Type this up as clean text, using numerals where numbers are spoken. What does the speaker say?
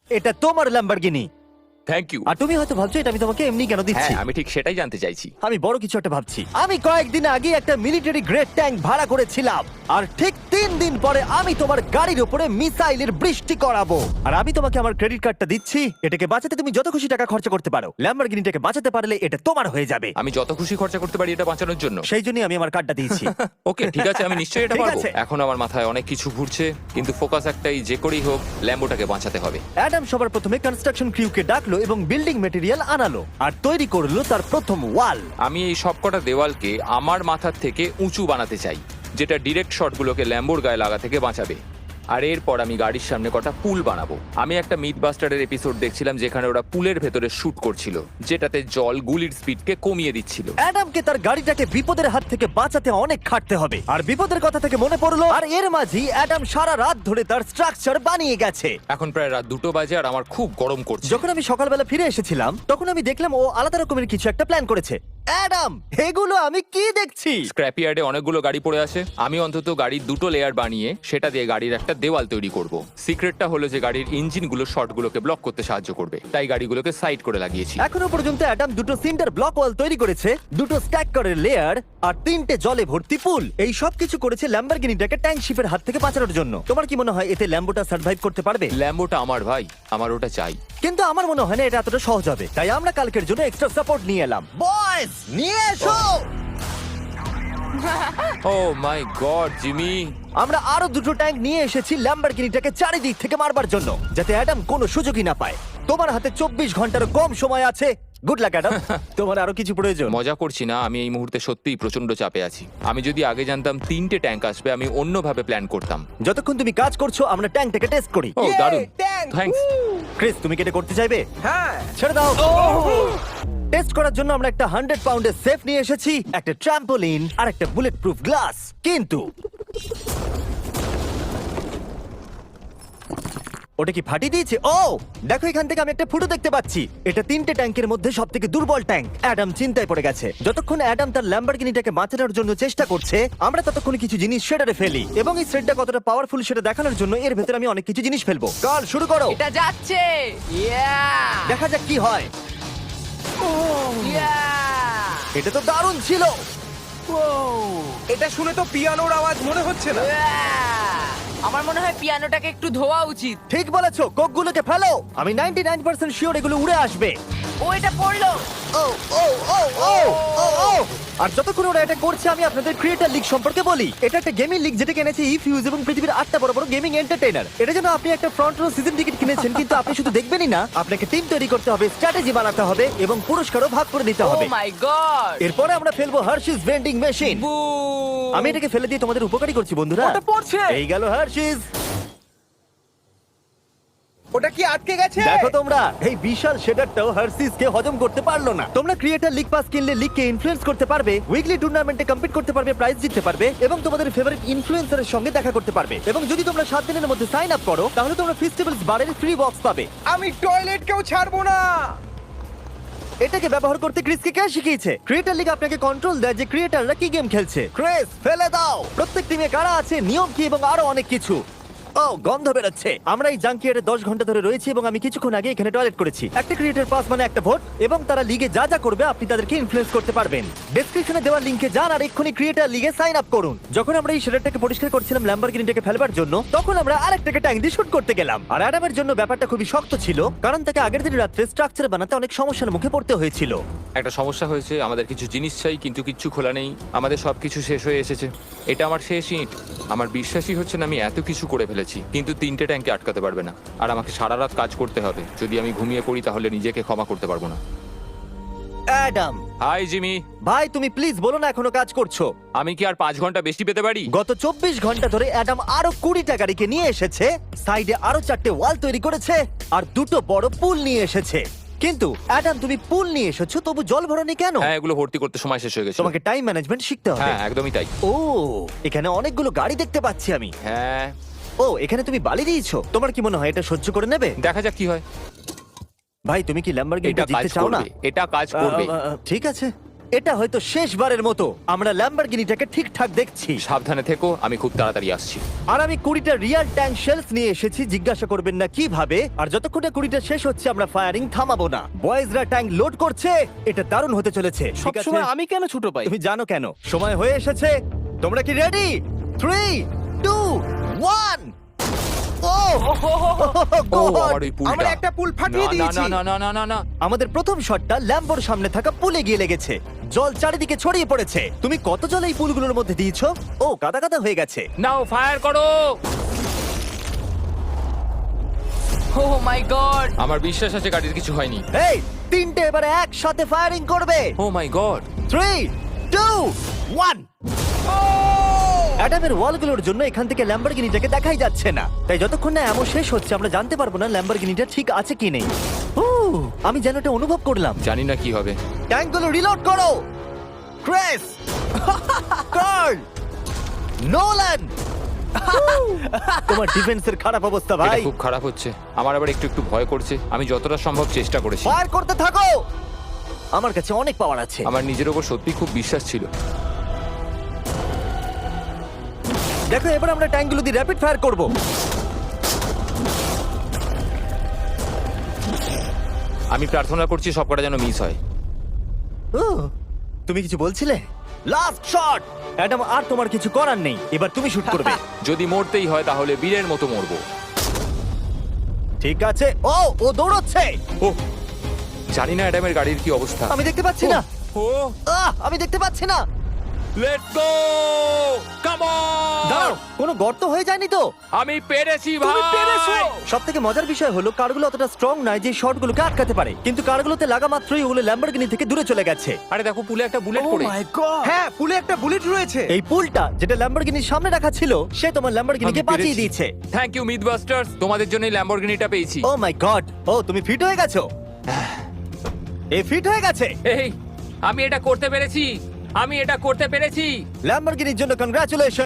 এটা তোমার Lamborghini. Thank you. আর তুমি হয়তো ভাবছো এটা আমি তোমাকে এমনি কেন দিচ্ছি। হ্যাঁ, আমি ঠিক সেটাই জানতে চাইছি। আমি বড় কিছু একটা ভাবছি। আমি কয়েকদিন আগে একটা মিলিটারি গ্রেড ট্যাঙ্ক ভাড়া করেছিলাম, আর ঠিক 3 দিন পরে আমি তোমার গাড়ির উপরে মিসাইলের বৃষ্টি করাবো। আর আমি তোমাকে আমার ক্রেডিট কার্ডটা দিচ্ছি, এটাকে বাঁচাতে তুমি যত খুশি টাকা খরচা করতে পারো। ল্যাম্বরগিনিটাকে বাঁচাতে পারলে এটা তোমার হয়ে যাবে। আমি যত খুশি খরচা করতে পারি এটা বাঁচানোর জন্য। সেই জন্যই আমি আমার কার্ডটা দিয়েছি। ওকে, ঠিক আছে, আমি নিশ্চয়ই এটা ঠিক পারবো। আছে। এখন আমার মাথায় অনেক কিছু ঘুরছে, কিন্তু ফোকাস একটাই, যে করেই হোক ল্যাম্বোটাকে বাঁচাতে হবে। অ্যাডাম সবার প্রথমে কনস্ট্রাকশন ক্রিউকে ডাকলো এবং বিল্ডিং মেটেরিয়াল আনালো আর তৈরি করলো তার প্রথম ওয়াল। আমি এই সবকটা দেওয়ালকে আমার মাথার থেকে উঁচু বানাতে চাই, যেটা ডিরেক্ট শটগুলোকে ল্যাম্বোর গায়ে লাগা থেকে বাঁচাবে। আর এরপর আমি গাড়ির সামনে কটা পুল বানাবো। আমি একটা মিথবাস্টারের এপিসোড দেখছিলাম যেখানে ওরা পুলের ভেতরে শুট করছিল, যেটাতে জল গুলির স্পিডকে কমিয়ে দিচ্ছিল। অ্যাডামকে তার গাড়িটাকে বিপদের হাত থেকে বাঁচাতে অনেক খাটতে হবে, আর বিপদের কথা থেকে মনে পড়লো, আর এর মাঝেই অ্যাডাম সারা রাত ধরে তার স্ট্রাকচার বানিয়ে গেছে। এখন প্রায় রাত 2টো বাজে আর আমার খুব গরম করছে। যখন আমি সকালবেলা ফিরে এসেছিলাম তখন আমি দেখলাম ও আলাদা রকমের কিছু একটা প্ল্যান করেছে। অ্যাডাম, এগুলো আমি কি দেখছি? স্ক্র্যাপ ইয়ার্ডে অনেকগুলো গাড়ি পড়ে আছে, আমি অন্তত গাড়ির 2টো লেয়ার বানিয়ে সেটা দিয়ে গাড়ির একটা দেওয়াল তৈরি করব। সিক্রেটটা হলো যে গাড়ির ইঞ্জিনগুলো শর্টগুলোকে ব্লক করতে সাহায্য করবে, তাই গাড়িগুলোকে সাইড করে লাগিয়েছি। এখনো পর্যন্ত অ্যাডাম 2টো সিন্টার ব্লক ওয়াল তৈরি করেছে, 2টো স্ট্যাক করের লেয়ার, আর 3টে জলে ভর্তি পুল। এই সব কিছু করেছে ল্যাম্বরগিনিটাকে ট্যাঙ্ক শিপের হাত থেকে বাঁচানোর জন্য। তোমার কি মনে হয় এতে ল্যাম্বোটা সার্ভাইভ করতে পারবে? ল্যাম্বোটা আমার ভাই, আমার ওটা চাই। কিন্তু আমার মনে হয় না এটা এতটা সহজ হবে, তাই আমরা কালকের জন্য এক্সট্রা সাপোর্ট নিয়ে এলাম। বয়েজ, নিয়ে এসো। ও মাই গড, জিমি! আমরা আরো 2টো ট্যাঙ্ক নিয়ে এসেছি ল্যাম্বরগিনিটাকে চারিদিক থেকে মারবার জন্য, যাতে অ্যাডাম কোনো সুযোগই না পায়। তোমার হাতে 24 ঘন্টারও কম সময় আছে। Good luck Adam. তোমার আরো কিছু প্রয়োজন? মজা করছি না, আমি এই মুহূর্তে সত্যিই প্রচন্ড চাপে আছি। আমি যদি আগে জানতাম 3টে ট্যাঙ্ক আসবে, আমি অন্যভাবে প্ল্যান করতাম। যতক্ষণ তুমি কাজ করছো আমরা ট্যাঙ্কটাকে টেস্ট করি। ও দারুণ, ট্যাঙ্ক! থ্যাঙ্কস। ক্রিস, তুমি কি এটা করতে চাইবে? হ্যাঁ। ছেড়ে দাও। টেস্ট করার জন্য আমরা একটা 100 পাউন্ডের সেফ নিয়ে এসেছি, একটা ট্রাম্পোলিন আর একটা বুলেট প্রুফ গ্লাস। কিন্তু ওটা কি ফাটিয়ে দিয়েছে? ও দেখো, এখান থেকে আমি একটা ফুটো দেখতে পাচ্ছি। এটা 3টে ট্যাঙ্কের মধ্যে সবথেকে দুর্বল ট্যাঙ্ক। অ্যাডাম চিন্তায় পড়ে গেছে। যতক্ষণ অ্যাডাম তার ল্যাম্বরগিনিটাকে বাঁচানোর জন্য চেষ্টা করছে, আমরা ততক্ষণ কিছু জিনিস শেডারে ফেলি, এবং এই শেডটা কতটা পাওয়ারফুল সেটা দেখানোর জন্য এর ভেতরে আমি অনেক কিছু জিনিস ফেলবো। কাল শুরু করো। এটা যাচ্ছে। ইয়া! দেখা যাক কি হয়। ইয়া! এটা তো দারুণ ছিল। এটা শুনে তো পিয়ানোর আওয়াজ মনে হচ্ছে না। ইয়া! আমার মনে হয় পিয়ানোটাকে একটু ধোয়া উচিত। ঠিক বলেছো, কোকগুলোকে ফেলো। আমি 99% শিওর এগুলো উড়ে আসবে। ও এটা পড়লো। ও ও ও ও ও ও আর যতক্ষণ ওরা এটা করছে আমি আপনাদের ক্রিয়েটর লিগ সম্পর্কে বলি। এটা একটা গেমিং লিগ যেটা কিনেছে ইফিউজ এবং পৃথিবীর 8টা বড় বড় গেমিং এন্টারটেইনার। এটা যেন আপনি একটা ফ্রন্ট রো সিজন টিকিট কিনেছেন, কিন্তু আপনি শুধু দেখবেনই না, আপনাকে টিম তৈরি করতে হবে, স্ট্র্যাটেজি বানাতে হবে এবং পুরস্কারও ভাগ করে দিতে ও হবে। মাই গড! এরপরে আমরা ফেলবো হার্শিস ভেন্ডিং মেশিন। বু! আমি এটাকে ফেলে দিয়ে তোমাদের উপকারী করছি বন্ধুরা। ওটা পড়ছে। এই গেল হার্শিস। ওটা কি আটকে গেছে? দেখো তোমরা, এই বিশাল শেডারটাও হার্সিসকে হজম করতে পারলো না। তোমরা ক্রিয়েটর লিগ পাস কিনলে লিগকে ইনফ্লুয়েন্স করতে পারবে, উইকলি টুর্নামেন্টে কম্পিট করতে পারবে, প্রাইজ জিততে পারবে এবং তোমাদের ফেভারিট ইনফ্লুয়েন্সারের সঙ্গে দেখা করতে পারবে। এবং যদি তোমরা 7 দিনের মধ্যে সাইন আপ করো, তাহলে তোমরা ফেস্টিভ্যালস বারের ফ্রি বক্স পাবে। আমি টয়লেট কেউ ছাড়বো না। এটাকে ব্যবহার করতে ক্রিসকে কে শিখিয়েছে? ক্রিয়েটর লিগ আপনাকে কন্ট্রোল দেয় যে ক্রিয়েটররা কি গেম খেলছে। ক্রিস, ফেলে দাও। প্রত্যেক টিমে কারা আছে, নিয়ম কি এবং আরো অনেক কিছু। ও, গন্ধ বেরোচ্ছে। আমরা এই জাঙ্কিয়ারে 10 ঘন্টা ধরে রয়েছি এবং আমি কিছুক্ষণ আগে এখানে টয়লেট করেছি। একটা ক্রিয়েটর পাস মানে একটা ভোট, এবং তারা লিগে যা যা করবে আপনি তাদেরকে ইনফ্লুয়েন্স করতে পারবেন। ডেসক্রিপশনে দেওয়া লিংকে যান আর এক্ষুনি ক্রিয়েটর লিগে সাইন আপ করুন। যখন আমরা এই শেডারটাকে পরিষ্কার করছিলাম ল্যাম্বরগিনিটাকে ফেলবার জন্য, তখন আমরা আরেকটাকে ট্যাঙ্ক দিয়ে শুট করতে গেলাম। আর অ্যাডামের জন্য ব্যাপারটা খুবই শক্ত ছিল, কারণ তাকে আগের দিন রাত্রে স্ট্রাকচার বানাতে অনেক সমস্যার মুখে পড়তে হয়েছিল। একটা সমস্যা হয়েছে, আমাদের কিছু জিনিস চাই কিন্তু কিচ্ছু খোলা নেই। আমাদের সবকিছু শেষ হয়ে এসেছে, এটা আমার শেষ ইট। আমার বিশ্বাসই হচ্ছে না আমি এত কিছু করে ফেলেছি, কিন্তু 3টে ট্যাঙ্কে আটকাতে পারবে না। আর আমাকে সারা রাত কাজ করতে হবে। যদি আমি ঘুমিয়ে পড়ি তাহলে নিজেকে ক্ষমা করতে পারবো না। Adam hi Jimmy. ভাই, তুমি প্লিজ বলো না এখনো কাজ করছো। আমি কি আর 5 ঘন্টা বেশি পেতে পারি? গত 24 ঘন্টা ধরে অ্যাডাম আরো 20টা গাড়িকে নিয়ে এসেছে, সাইডে আরো 4টে ওয়াল তৈরি করেছে আর 2টো বড় পুল নিয়ে এসেছে। কিন্তু অ্যাডাম, তুমি পুল নিয়ে এসেছো, তবু জল ভরনি কেন? হ্যাঁ, এগুলো ভর্তি করতে সময় শেষ হয়ে গেছে। তোমাকে টাইম ম্যানেজমেন্ট শিখতে হবে। হ্যাঁ, একদমই তাই। ও, এখানে অনেকগুলো গাড়ি দেখতে পাচ্ছি আমি। হ্যাঁ, ও, এখানে তুমি বালি দিয়েছো। তোমার কি মনে হয় এটা সহ্য করে নেবে? দেখা যাক কি হয়। ভাই, তুমি কি ল্যাম্বরগিনিটা এটা কাজ জিততে চাও না? করবে, এটা কাজ করবে। ঠিক আছে, এটা হয়তো শেষবারের মতো আমরা ল্যাম্বরগিনিটাকে ঠিকঠাক দেখছি। সাবধানে থেকো, আমি খুব তাড়াতাড়ি আসছি। আর আমি 20টা রিয়াল ট্যাঙ্ক শেলস নিয়ে এসেছি। জিজ্ঞাসা করবেন না কিভাবে। আর যতক্ষণ না 20টা শেষ হচ্ছে আমরা ফায়ারিং থামাবো না। বয়েজরা ট্যাঙ্ক লোড করছে। এটা দারুণ হতে চলেছে। ঠিক আছে? সবসময় আমি কেন ছোট পাই? তুমি জানো কেন। সময় হয়ে এসেছে। তোমরা কি রেডি? 3, 2, 1 ও ও God! আমার ওই পুলটা। আমরা একটা পুল ফাটিয়ে না, দিয়েছি। না না না না না না। আমাদের প্রথম শটটা ল্যাম্বোর সামনে থাকা পুলে গিয়ে লেগেছে। জল চারিদিকে ছড়িয়ে পড়েছে। তুমি কত জল এই পুলগুলোর মধ্যে দিয়েছো? ও কাদা কাদা হয়ে গেছে। নাও ফায়ার করো। ও মাই গড! আমার বিশ্বাস আছে গাড়ির কিছু হয়নি। এই তিনটে এবারে একসাথে ফায়ারিং করবে। ও মাই গড। 3, 2, 1 অ্যাডামের ওয়ালগুলোর জন্য এখান থেকে ল্যাম্বরগিনিটাকে দেখাই যাচ্ছে না। তাই যতক্ষণ না এমন শেষ হচ্ছে আমরা জানতে পারবো না ল্যাম্বরগিনিটা ঠিক আছে কি নেই। আমি যেন এটা অনুভব করলাম। জানি না কি হবে। ট্যাঙ্কগুলো রিলোড করো। Cress, Carl, Nolan. তোমার ডিফেন্সের খারাপ অবস্থা এটা ভাই। খুব খারাপ হচ্ছে। আমার আবার একটু একটু ভয় করছে। আমি যতটা সম্ভব চেষ্টা করেছি। ফায়ার করতে থাকো। আমার কাছে অনেক পাওয়ার আছে। আমার নিজের ওপর সত্যি খুব বিশ্বাস ছিল। দেখো এবার আমরা ট্যাঙ্কগুলো দিয়ে র্যাপিড ফায়ার করব। আমি প্রার্থনা করছি সবকটা যেন মিস হয়। তুমি কিছু বলছিলে? Last shot. অ্যাডাম আর তোমার কিছু করার নেই। এবার তুমি শুট করবে। যদি মরতেই হয় তাহলে বীরের মতো মরবো। ঠিক আছে। ও দৌড়চ্ছে। ও জানি না অ্যাডামের গাড়ির কি অবস্থা। আমি দেখতে পাচ্ছি না। ও আমি দেখতে পাচ্ছি না। Let's go, come on. দাঁড়াও, কোনো গর্ত হয়ে যায়নি তো? আমি পেরেছি ভাই। তুমি পেরেছো। সবথেকে মজার বিষয় হলো কারগুলো অতটা স্ট্রং নয় যে শটগুলোকে আটকাতে পারে, কিন্তু কারগুলোতে লাগা মাত্রই ওগুলো ল্যাম্বরগিনি থেকে দূরে চলে গেছে। আরে দেখো পুলে একটা বুলেট Oh পড়ে। my God! হ্যাঁ, পুলে একটা বুলেট রয়েছে। এই পুলটা যেটা ল্যাম্বরগিনির সামনে রাখা ছিল সে তোমার ল্যাম্বরগিনিকে আমি বাঁচিয়ে পেরেছি। দিয়েছে। থ্যাংক ইউ মিথবাস্টার্স, তোমাদের জন্যই ল্যাম্বরগিনিটা পেয়েছি। ও মাই গড। তুমি ফিট হয়ে গেছো। এই ফিট হয়ে গেছে। এই আমি এটা করতে পেরেছি। আমি এটা করতে পেরেছি। ল্যাম্বরগিনির জন্য কংগ্রাচুলেশন।